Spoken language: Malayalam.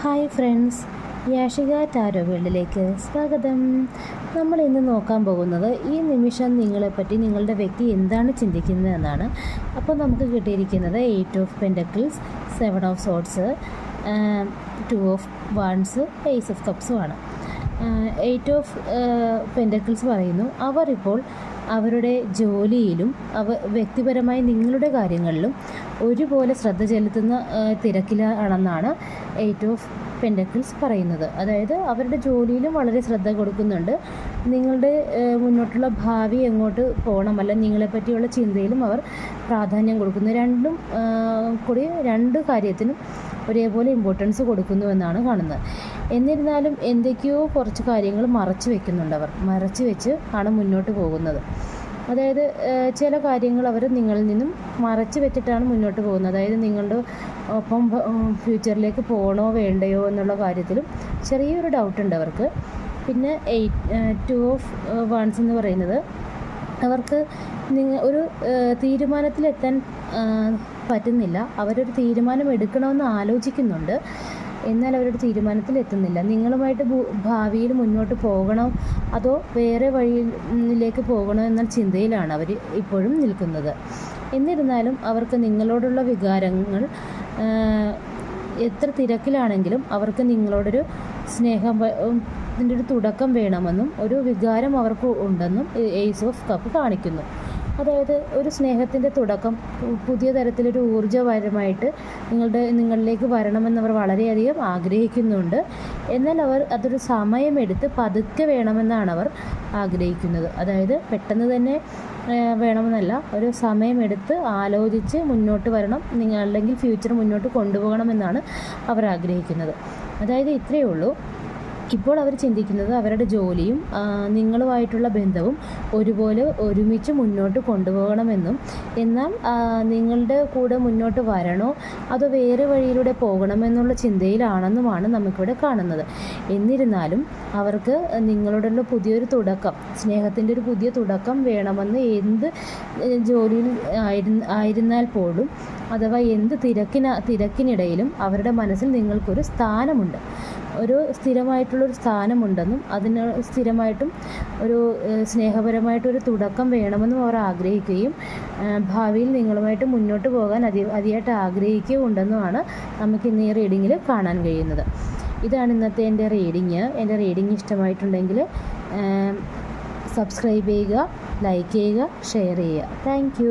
ഹായ് ഫ്രണ്ട്സ്, യാഷിക ടാരോ വേൾഡിലേക്ക് സ്വാഗതം. നമ്മൾ ഇന്ന് നോക്കാൻ പോകുന്നത് ഈ നിമിഷം നിങ്ങളെപ്പറ്റി നിങ്ങളുടെ വ്യക്തി എന്താണ് ചിന്തിക്കുന്നത് എന്നാണ്. അപ്പോൾ നമുക്ക് കിട്ടിയിരിക്കുന്നത് 8 of pentacles, 7 of swords, 2 of wands, ace of കപ്സുമാണ്. 8 ഓഫ് പെൻറ്റക്കിൾസ് പറയുന്നു അവർ ഇപ്പോൾ അവരുടെ ജോലിയിലും വ്യക്തിപരമായി നിങ്ങളുടെ കാര്യങ്ങളിലും ഒരുപോലെ ശ്രദ്ധ ചെലുത്തുന്ന തിരക്കിലാണെന്നാണ് 8 ഓഫ് പെൻറ്റക്കിൾസ് പറയുന്നത്. അതായത് അവരുടെ ജോലിയിലും വളരെ ശ്രദ്ധ കൊടുക്കുന്നുണ്ട്. നിങ്ങളുടെ മുന്നോട്ടുള്ള ഭാവി എങ്ങോട്ട് പോകണം, അല്ല നിങ്ങളെപ്പറ്റിയുള്ള ചിന്തയിലും അവർ പ്രാധാന്യം കൊടുക്കുന്നു. രണ്ട് കാര്യത്തിനും ഒരേപോലെ ഇമ്പോർട്ടൻസ് കൊടുക്കുന്നു എന്നാണ് കാണുന്നത്. എന്നിരുന്നാലും എന്തൊക്കെയോ കുറച്ച് കാര്യങ്ങൾ മറച്ചു വെച്ച് ആണ് മുന്നോട്ട് പോകുന്നത്. അതായത് ചില കാര്യങ്ങൾ അവർ നിങ്ങളിൽ നിന്നും മറച്ചു വെച്ചിട്ടാണ് മുന്നോട്ട് പോകുന്നത്. അതായത് നിങ്ങളുടെ ഒപ്പം ഫ്യൂച്ചറിലേക്ക് പോകണോ വേണ്ടയോ എന്നുള്ള കാര്യത്തിലും ചെറിയൊരു ഡൗട്ടുണ്ട് അവർക്ക്. പിന്നെ 2 ഓഫ് വാൻഡ്സ് എന്ന് പറയുന്നത് അവർക്ക് ഒരു തീരുമാനത്തിലെത്താൻ പറ്റുന്നില്ല. അവരൊരു തീരുമാനം എടുക്കണമെന്ന് ആലോചിക്കുന്നുണ്ട്, എന്നാൽ അവരുടെ തീരുമാനത്തിൽ എത്തുന്നില്ല. നിങ്ങളുമായിട്ട് ഭാവിയിൽ മുന്നോട്ട് പോകണോ അതോ വേറെ വഴിയിലേക്ക് പോകണോ എന്ന ചിന്തയിലാണ് അവർ ഇപ്പോഴും നിൽക്കുന്നത്. എന്നിരുന്നാലും അവർക്ക് നിങ്ങളോടുള്ള വികാരങ്ങൾ എത്ര തിരക്കിലാണെങ്കിലും അവർക്ക് നിങ്ങളോടൊരു ഇതിൻ്റെ ഒരു തുടക്കം വേണമെന്നും ഒരു വികാരം അവർക്ക് ഉണ്ടെന്നും ഏസ് ഓഫ് കപ്പ് കാണിക്കുന്നു. അതായത് ഒരു സ്നേഹത്തിൻ്റെ തുടക്കം പുതിയ തരത്തിലൊരു ഊർജ്ജപരമായിട്ട് നിങ്ങളിലേക്ക് വരണമെന്നവർ വളരെയധികം ആഗ്രഹിക്കുന്നുണ്ട്. എന്നാൽ അവർ അതൊരു സമയമെടുത്ത് പതുക്കെ വേണമെന്നാണ് അവർ ആഗ്രഹിക്കുന്നത്. അതായത് പെട്ടെന്ന് തന്നെ വേണമെന്നല്ല, ഒരു സമയമെടുത്ത് ആലോചിച്ച് മുന്നോട്ട് വരണം, അല്ലെങ്കിൽ ഫ്യൂച്ചർ മുന്നോട്ട് കൊണ്ടുപോകണമെന്നാണ് അവർ ആഗ്രഹിക്കുന്നത്. അതായത് ഇത്രയേ ഉള്ളൂ. ഇപ്പോൾ അവർ ചിന്തിക്കുന്നത് അവരുടെ ജോലിയും നിങ്ങളുമായിട്ടുള്ള ബന്ധവും ഒരുപോലെ ഒരുമിച്ച് മുന്നോട്ട് കൊണ്ടുപോകണമെന്നും, എന്നാൽ നിങ്ങളുടെ കൂടെ മുന്നോട്ട് വരണോ അതോ വേറെ വഴിയിലൂടെ പോകണമെന്നുള്ള ചിന്തയിലാണെന്നുമാണ് നമുക്കിവിടെ കാണുന്നത്. എന്നിരുന്നാലും അവർക്ക് നിങ്ങളോടുള്ള പുതിയൊരു തുടക്കം, സ്നേഹത്തിൻ്റെ ഒരു പുതിയ തുടക്കം വേണമെന്ന് എന്ത് ജോലിയിൽ ആയിരുന്നാൽ പോലും, അഥവാ എന്ത് തിരക്കിനിടയിലും അവരുടെ മനസ്സിൽ നിങ്ങൾക്കൊരു സ്ഥാനമുണ്ട്, ഒരു സ്ഥിരമായിട്ടുള്ളൊരു സ്ഥാനമുണ്ടെന്നും അതിന് സ്ഥിരമായിട്ടും ഒരു സ്നേഹപരമായിട്ടൊരു തുടക്കം വേണമെന്നും അവർ ആഗ്രഹിക്കുകയും ഭാവിയിൽ നിങ്ങളുമായിട്ട് മുന്നോട്ട് പോകാൻ അതിയായിട്ട് ആഗ്രഹിക്കുകയും ഉണ്ടെന്നുമാണ് നമുക്ക് ഇന്ന് ഈ റീഡിങ്ങിൽ കാണാൻ കഴിയുന്നത്. ഇതാണ് ഇന്നത്തെ എൻ്റെ റീഡിങ്. എൻ്റെ റീഡിങ് ഇഷ്ടമായിട്ടുണ്ടെങ്കിൽ സബ്സ്ക്രൈബ് ചെയ്യുക, ലൈക്ക് ചെയ്യുക, ഷെയർ ചെയ്യുക. താങ്ക്